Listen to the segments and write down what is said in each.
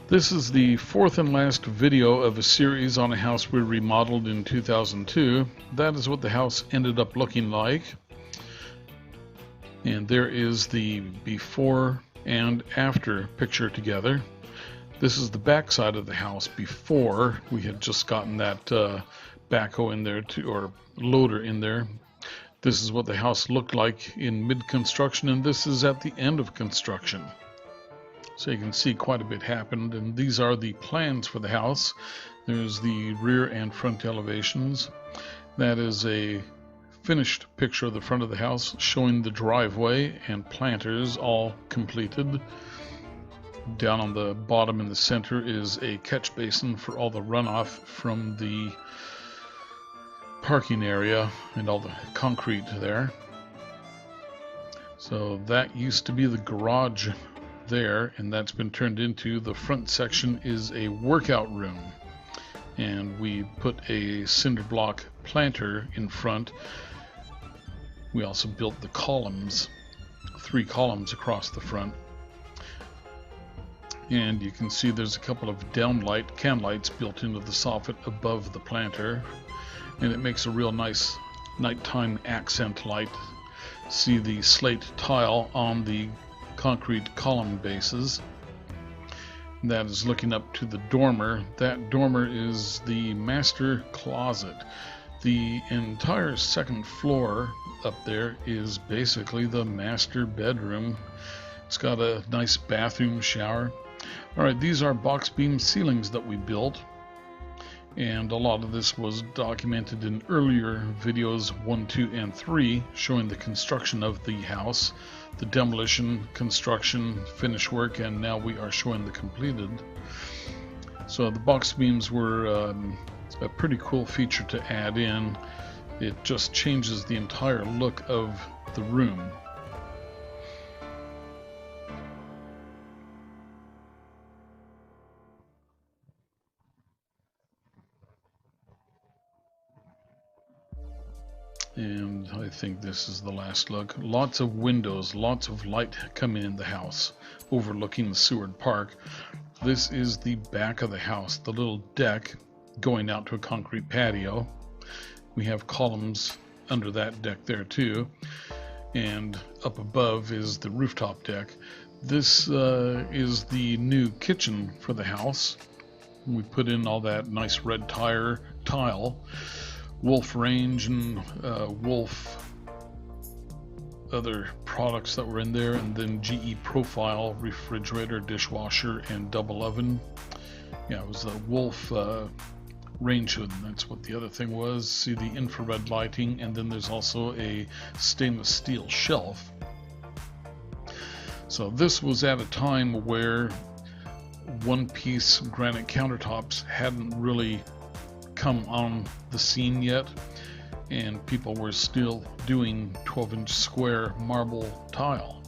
This is the fourth and last video of a series on a house we remodeled in 2002. That is what the house ended up looking like. And there is the before and after picture together. This is the back side of the house before we had just gotten that backhoe in there, or loader in there. This is what the house looked like in mid-construction, and this is at the end of construction. So you can see quite a bit happened, and these are the plans for the house. There's the rear and front elevations. That is a finished picture of the front of the house showing the driveway and planters all completed. Down on the bottom in the center is a catch basin for all the runoff from the parking area and all the concrete there. So that used to be the garage there, and that's been turned into, the front section is a workout room, and we put a cinder block planter in front. We also built the columns, 3 columns across the front, and you can see there's a couple of downlight can lights built into the soffit above the planter, and it makes a real nice nighttime accent light. See the slate tile on the concrete column bases. That is looking up to the dormer. That dormer is the master closet. The entire second floor up there is basically the master bedroom. It's got a nice bathroom, shower. Alright, these are box beam ceilings that we built, and a lot of this was documented in earlier videos 1, 2, and 3 showing the construction of the house, the demolition, construction, finish work, and now we are showing the completed. So the box beams were a pretty cool feature to add in. It just changes the entire look of the room. And I think this is the last look. Lots of windows, lots of light coming in the house, overlooking the Seward Park. This is the back of the house, the little deck going out to a concrete patio. We have columns under that deck there too, and up above is the rooftop deck. This is the new kitchen for the house. We put in all that nice red tile, Wolf range and Wolf other products that were in there, and then GE profile refrigerator, dishwasher, and double oven. Yeah, it was a Wolf range hood, and that's what the other thing was. See the infrared lighting, and then there's also a stainless steel shelf. So this was at a time where one-piece granite countertops hadn't really come on the scene yet, and people were still doing 12-inch square marble tile.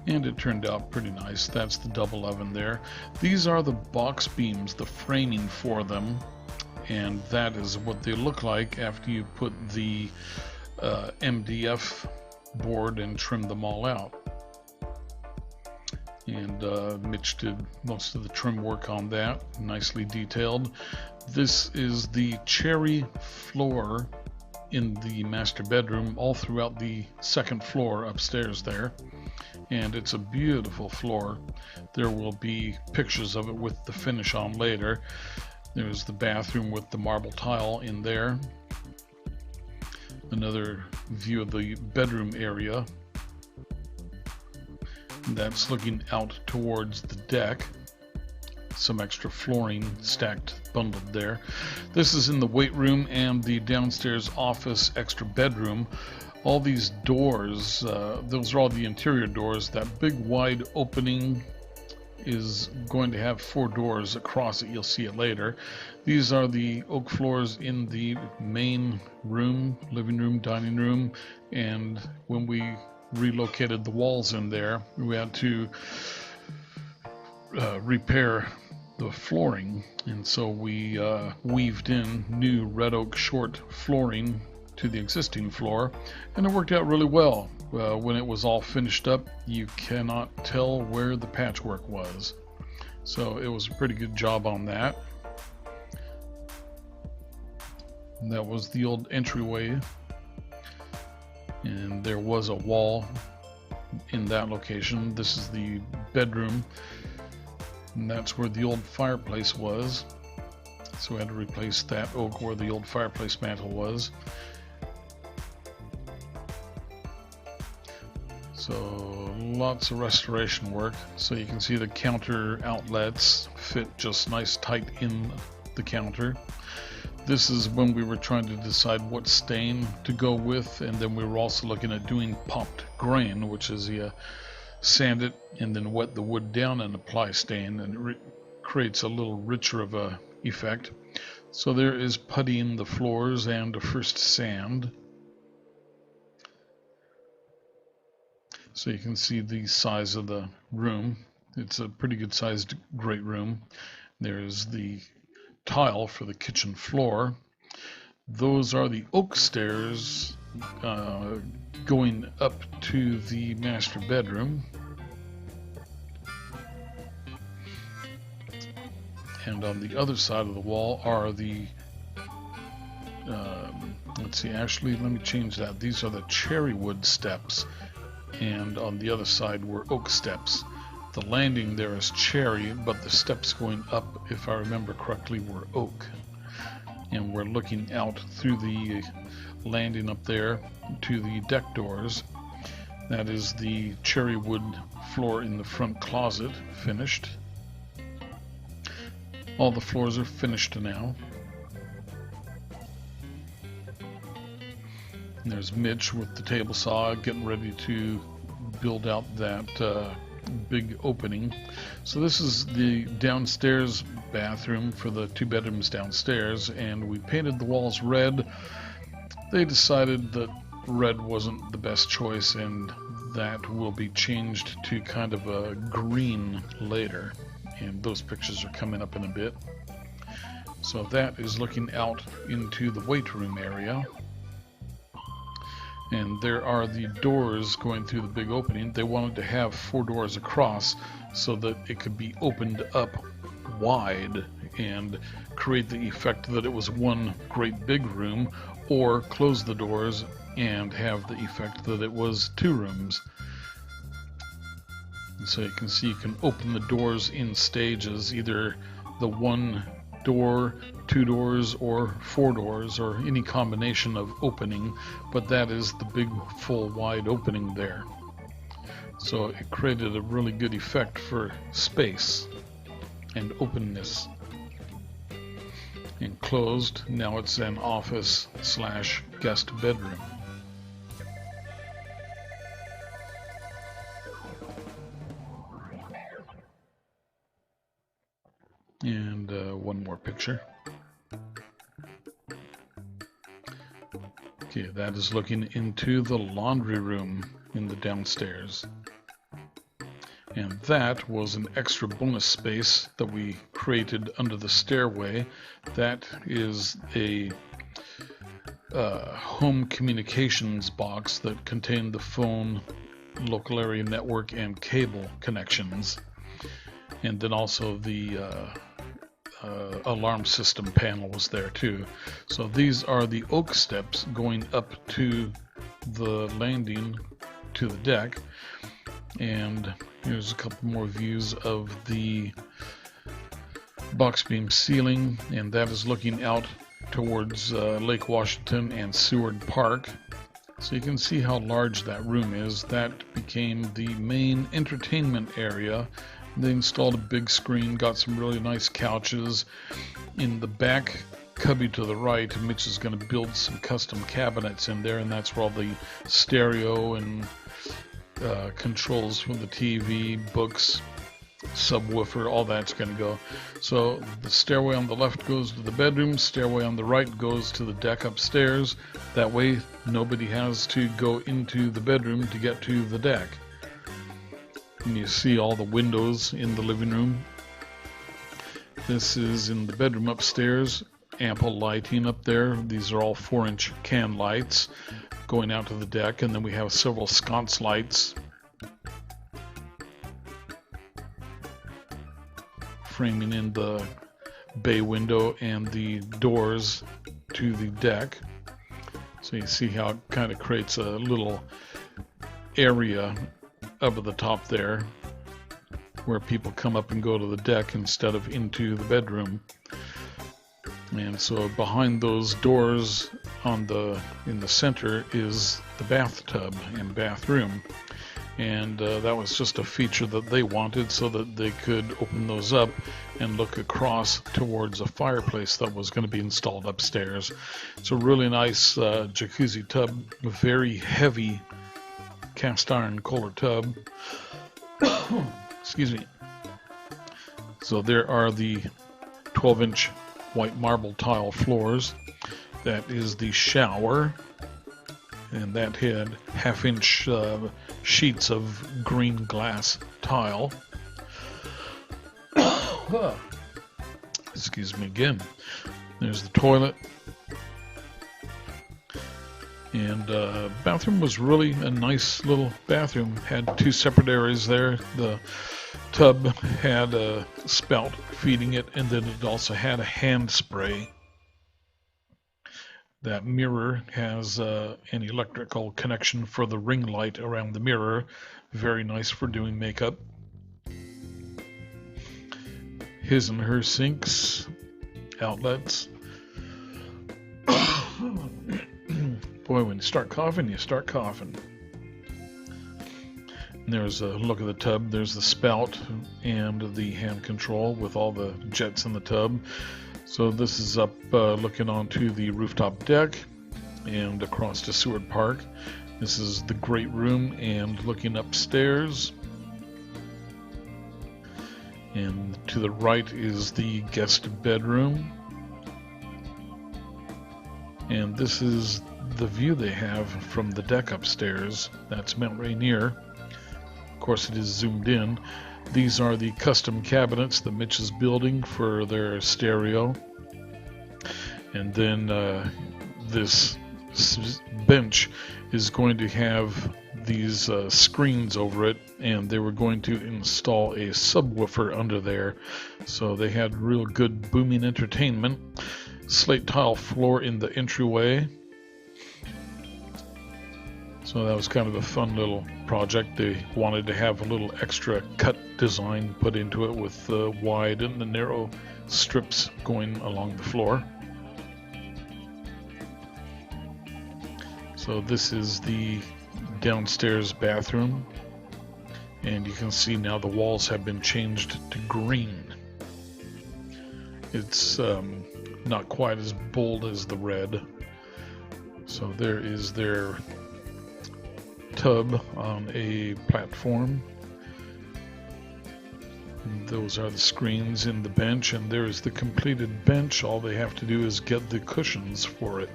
And it turned out pretty nice. That's the double oven there. These are the box beams, the framing for them, and that is what they look like after you put the MDF board and trim them all out. And Mitch did most of the trim work on that, nicely detailed. This is the cherry floor in the master bedroom, all throughout the second floor upstairs there, and it's a beautiful floor. There will be pictures of it with the finish on later. There's the bathroom with the marble tile in there. Another view of the bedroom area. That's looking out towards the deck. Some extra flooring stacked, bundled there. This is in the weight room and the downstairs office extra bedroom. All these doors, those are all the interior doors. That big wide opening is going to have 4 doors across it. You'll see it later. These are the oak floors in the main room, living room, dining room, and when we relocated the walls in there, we had to repair the flooring, and so we weaved in new red oak short flooring to the existing floor, and it worked out really well. When it was all finished up, you cannot tell where the patchwork was. So it was a pretty good job on that. And that was the old entryway, and there was a wall in that location. This is the bedroom, and that's where the old fireplace was. So we had to replace that oak where the old fireplace mantle was. So lots of restoration work. So you can see the counter outlets fit just nice tight in the counter. This is when we were trying to decide what stain to go with, and then we were also looking at doing popped grain, which is you sand it and then wet the wood down and apply stain, and it creates a little richer of a effect. So there is puttying the floors and a first sand. So you can see the size of the room. It's a pretty good sized great room. There's the tile for the kitchen floor. Those are the oak stairs going up to the master bedroom. And on the other side of the wall are the let's see, actually let me change that. These are the cherry wood steps, and on the other side were oak steps. The landing there is cherry, but the steps going up, if I remember correctly, were oak. And we're looking out through the landing up there to the deck doors. That is the cherry wood floor in the front closet, finished. All the floors are finished now. And there's Mitch with the table saw getting ready to build out that big opening. So this is the downstairs bathroom for the 2 bedrooms downstairs, and we painted the walls red. They decided that red wasn't the best choice, and that will be changed to kind of a green later, and those pictures are coming up in a bit. So that is looking out into the weight room area. And there are the doors going through the big opening. They wanted to have 4 doors across so that it could be opened up wide and create the effect that it was one great big room, or close the doors and have the effect that it was 2 rooms. And so you can see you can open the doors in stages, either the 1 door, 2 doors, or 4 doors, or any combination of opening, but that is the big full wide opening there. So it created a really good effect for space and openness. And closed, now it's an office / guest bedroom. And one more picture. Okay, that is looking into the laundry room in the downstairs. And that was an extra bonus space that we created under the stairway. That is a home communications box that contained the phone, local area network, and cable connections. And then also the alarm system panel was there too. So these are the oak steps going up to the landing to the deck. And here's a couple more views of the box beam ceiling, and that is looking out towards Lake Washington and Seward Park. So you can see how large that room is. That became the main entertainment area. They installed a big screen, got some really nice couches. In the back cubby to the right, Mitch is going to build some custom cabinets in there, and that's where all the stereo and controls from the TV, books, subwoofer, all that's going to go. So the stairway on the left goes to the bedroom, stairway on the right goes to the deck upstairs. That way nobody has to go into the bedroom to get to the deck. And you see all the windows in the living room. This is in the bedroom upstairs. ample lighting up there. These are all 4-inch can lights going out to the deck, and then we have several sconce lights framing in the bay window and the doors to the deck. So you see how it kind of creates a little area up at the top there where people come up and go to the deck instead of into the bedroom. And so behind those doors in the center is the bathtub and bathroom. And that was just a feature that they wanted so that they could open those up and look across towards a fireplace that was going to be installed upstairs. It's a really nice jacuzzi tub, a very heavy cast iron Kohler tub. Excuse me. So there are the 12-inch white marble tile floors. That is the shower, and that had 1/2-inch sheets of green glass tile. Excuse me again. There's the toilet. And bathroom was really a nice little bathroom. Had 2 separate areas there. The tub had a spout feeding it, and then it also had a hand spray. That mirror has an electrical connection for the ring light around the mirror. Very nice for doing makeup. His and her sinks, outlets. Boy, when you start coughing, you start coughing. And there's a look at the tub. There's the spout and the hand control with all the jets in the tub. So this is up looking onto the rooftop deck and across to Seward Park. This is the great room and looking upstairs. And to the right is the guest bedroom. And this is the view they have from the deck upstairs. That's Mount Rainier. Of course, it is zoomed in. These are the custom cabinets that Mitch is building for their stereo. And then this bench is going to have these screens over it, and they were going to install a subwoofer under there. So they had real good booming entertainment. Slate tile floor in the entryway. So that was kind of a fun little project. They wanted to have a little extra cut design put into it with the wide and the narrow strips going along the floor. So this is the downstairs bathroom, and you can see now the walls have been changed to green. It's not quite as bold as the red. So there is their tub on a platform. And those are the screens in the bench, and there's the completed bench. All they have to do is get the cushions for it.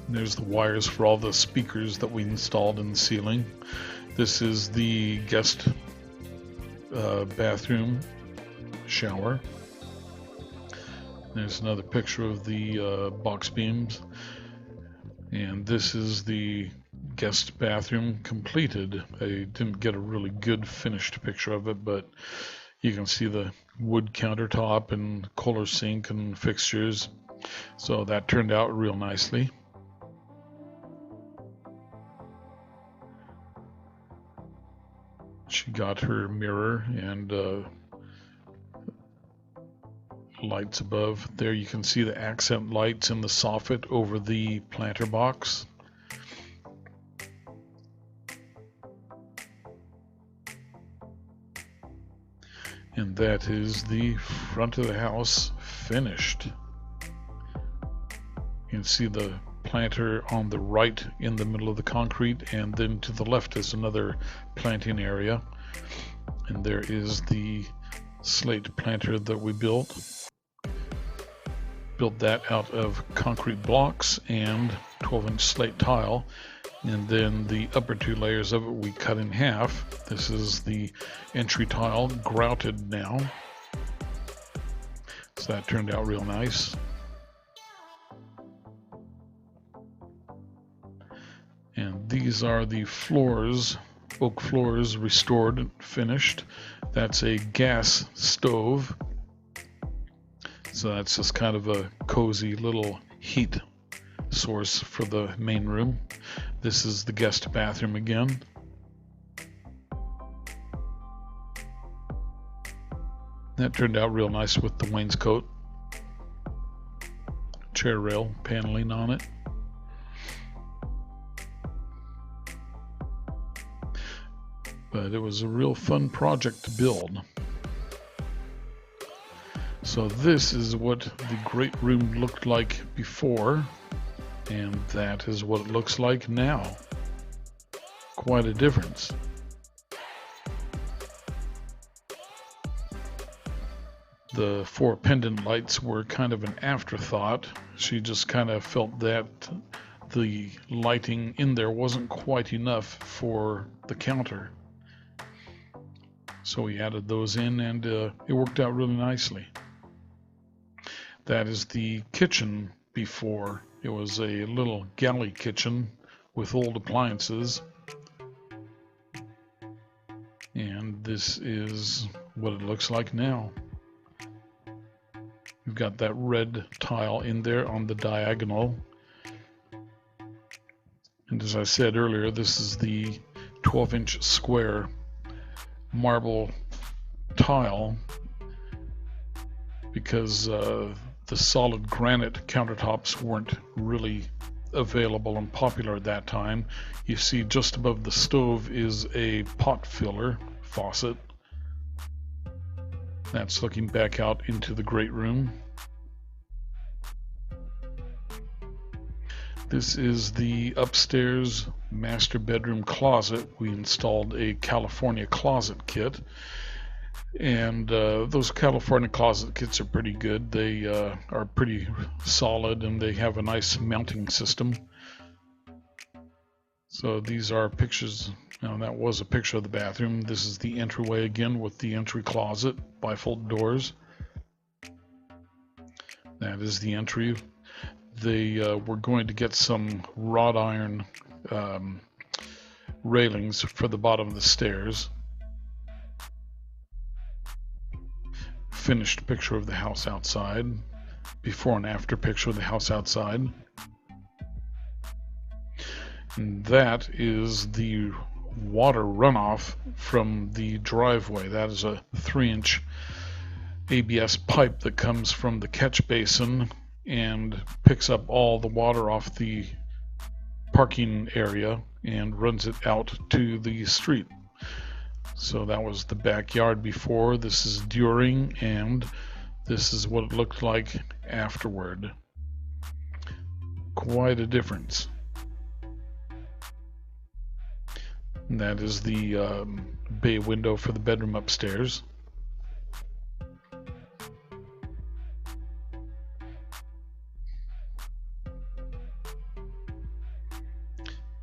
And there's the wires for all the speakers that we installed in the ceiling. This is the guest bathroom shower. There's another picture of the box beams. And this is the guest bathroom completed. I didn't get a really good finished picture of it, but you can see the wood countertop and Kohler sink and fixtures. So that turned out real nicely. She got her mirror and lights above. There you can see the accent lights in the soffit over the planter box. And that is the front of the house finished. You can see the planter on the right in the middle of the concrete, and then to the left is another planting area. And there is the slate planter that we built. Built that out of concrete blocks and 12-inch slate tile, and then the upper 2 layers of it we cut in half. This is the entry tile, grouted now. So that turned out real nice. And these are the floors, oak floors, restored and finished. That's a gas stove. So that's just kind of a cozy little heat source for the main room. This is the guest bathroom again. That turned out real nice with the wainscot, chair rail paneling on it. But it was a real fun project to build. So this is what the great room looked like before, and that is what it looks like now. Quite a difference. The 4 pendant lights were kind of an afterthought. She just kind of felt that the lighting in there wasn't quite enough for the counter. So we added those in, and it worked out really nicely. That is the kitchen before. It was a little galley kitchen with old appliances. And this is what it looks like now. We've got that red tile in there on the diagonal. And as I said earlier, this is the 12-inch square marble tile, because the solid granite countertops weren't really available and popular at that time. You see just above the stove is a pot filler faucet. That's looking back out into the great room. This is the upstairs master bedroom closet. We installed a California closet kit, and those California closet kits are pretty good. They are pretty solid, and they have a nice mounting system. So these are pictures. Now that was a picture of the bathroom. This is the entryway again with the entry closet, bifold doors. That is the entry. They were going to get some wrought iron railings for the bottom of the stairs. Finished picture of the house outside. Before and after picture of the house outside. And that is the water runoff from the driveway. That is a 3-inch ABS pipe that comes from the catch basin and picks up all the water off the parking area and runs it out to the street. So that was the backyard before. This is during, and this is what it looked like afterward. Quite a difference. And that is the bay window for the bedroom upstairs.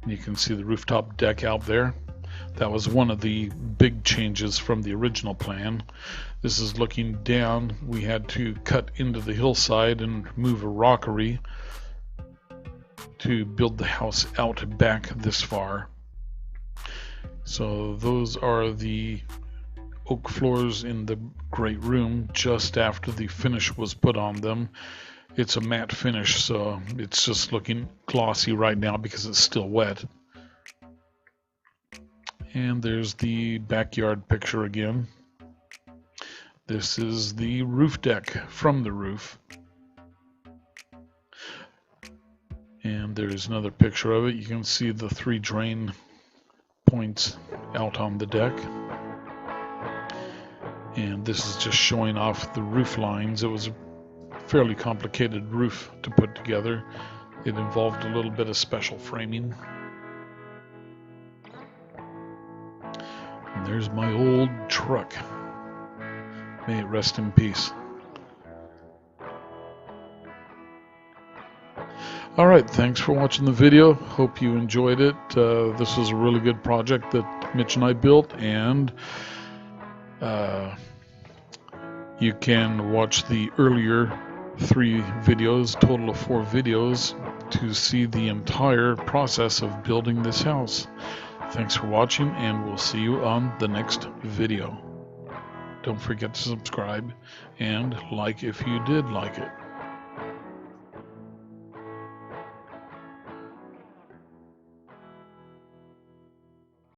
You can see the rooftop deck out there. That was one of the big changes from the original plan. This is looking down. We had to cut into the hillside and move a rockery to build the house out back this far. So those are the oak floors in the great room just after the finish was put on them. It's a matte finish, so it's just looking glossy right now because it's still wet. And there's the backyard picture again. This is the roof deck from the roof. And there's another picture of it. You can see the 3 drain points out on the deck. And this is just showing off the roof lines. It was a fairly complicated roof to put together. It involved a little bit of special framing. And there's my old truck. May it rest in peace. Alright, thanks for watching the video. Hope you enjoyed it. This was a really good project that Mitch and I built, and You can watch the earlier 3 videos, total of 4 videos, to see the entire process of building this house. Thanks for watching, and we'll see you on the next video. Don't forget to subscribe and like if you did like it.